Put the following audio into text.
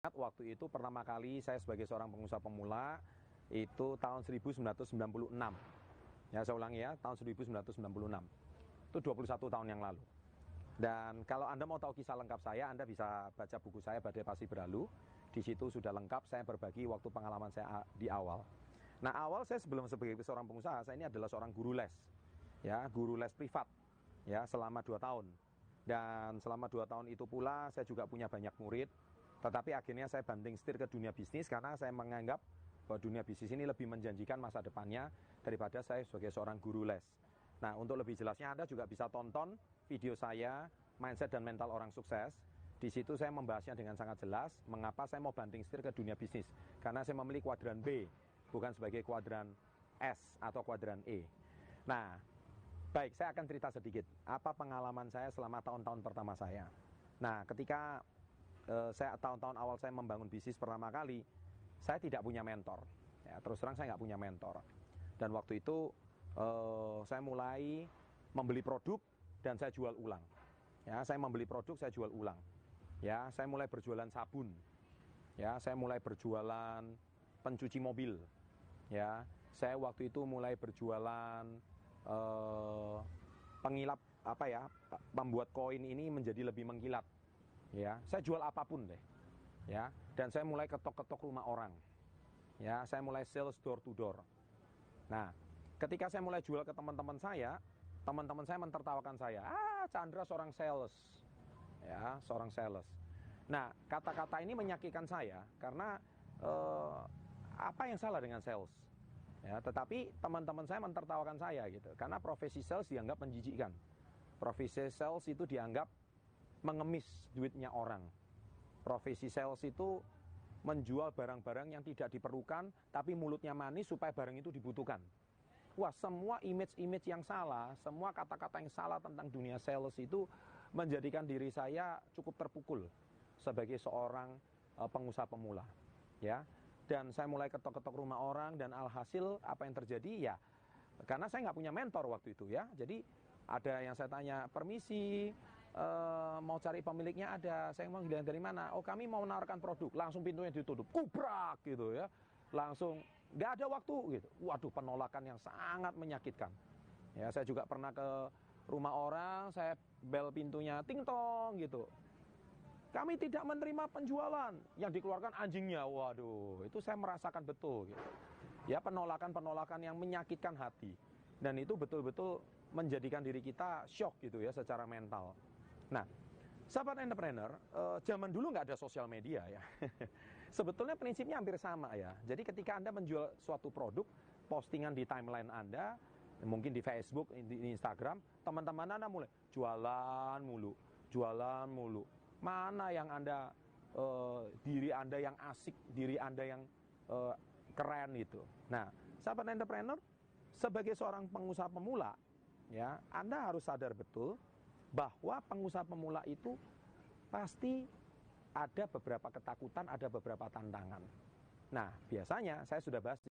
Waktu itu pertama kali saya sebagai seorang pengusaha pemula itu tahun 1996. Ya, saya ulangi ya, tahun 1996. Itu 21 tahun yang lalu. Dan kalau Anda mau tahu kisah lengkap saya, Anda bisa baca buku saya Badai Pasti Berlalu. Di situ sudah lengkap saya berbagi waktu pengalaman saya di awal. Nah, awal saya sebelum sebagai seorang pengusaha, saya ini adalah seorang guru les. Ya, guru les privat. Ya, selama 2 tahun. Dan selama 2 tahun itu pula saya juga punya banyak murid. Tetapi akhirnya saya banting setir ke dunia bisnis karena saya menganggap bahwa dunia bisnis ini lebih menjanjikan masa depannya daripada saya sebagai seorang guru les. Nah, untuk lebih jelasnya Anda juga bisa tonton video saya Mindset dan Mental Orang Sukses. Di situ saya membahasnya dengan sangat jelas mengapa saya mau banting setir ke dunia bisnis. Karena saya memilih kuadran B, bukan sebagai kuadran S atau kuadran E. Nah, baik, saya akan cerita sedikit apa pengalaman saya selama tahun-tahun pertama saya. Nah, ketika saya tahun-tahun awal saya membangun bisnis pertama kali, saya tidak punya mentor. Ya, terus terang saya nggak punya mentor. Dan waktu itu saya mulai membeli produk dan saya jual ulang. Ya, saya membeli produk, saya jual ulang. Ya, saya mulai berjualan sabun. Ya, saya mulai berjualan pencuci mobil. Ya, saya waktu itu mulai berjualan pengilap membuat koin ini menjadi lebih mengkilat. Ya, saya jual apapun deh. Ya, dan saya mulai ketok-ketok rumah orang. Ya, saya mulai sales door to door. Nah, ketika saya mulai jual ke teman-teman saya mentertawakan saya. Chandra seorang sales. Ya, seorang sales. Nah, kata-kata ini menyakitkan saya karena apa yang salah dengan sales? Ya, tetapi teman-teman saya mentertawakan saya gitu. Karena profesi sales dianggap menjijikkan. Profesi sales itu dianggap mengemis duitnya orang. Profesi sales itu menjual barang-barang yang tidak diperlukan, tapi mulutnya manis supaya barang itu dibutuhkan. Wah, semua image-image yang salah, semua kata-kata yang salah tentang dunia sales itu menjadikan diri saya cukup terpukul sebagai seorang pengusaha pemula. Ya, dan saya mulai ketok-ketok rumah orang dan alhasil apa yang terjadi ya, karena saya nggak punya mentor waktu itu ya, jadi ada yang saya tanya, permisi, mau cari pemiliknya ada, saya mau bilang dari mana? Oh, kami mau menawarkan produk, langsung pintunya ditutup, kubrak gitu ya, langsung nggak ada waktu gitu. Waduh, penolakan yang sangat menyakitkan. Ya, saya juga pernah ke rumah orang, saya bel pintunya, ting tong gitu. Kami tidak menerima penjualan, yang dikeluarkan anjingnya. Waduh, itu saya merasakan betul gitu. Ya, penolakan-penolakan yang menyakitkan hati. Dan itu betul-betul menjadikan diri kita shock gitu ya secara mental. Nah, sahabat entrepreneur, zaman dulu nggak ada sosial media ya. Sebetulnya prinsipnya hampir sama ya. Jadi ketika Anda menjual suatu produk, postingan di timeline Anda, mungkin di Facebook, di Instagram, teman-teman Anda mulai jualan mulu. Mana yang Anda, diri Anda yang asik, diri Anda yang keren gitu. Nah, sahabat entrepreneur, sebagai seorang pengusaha pemula, ya, Anda harus sadar betul bahwa pengusaha pemula itu pasti ada beberapa ketakutan, ada beberapa tantangan. Nah, biasanya saya sudah bahas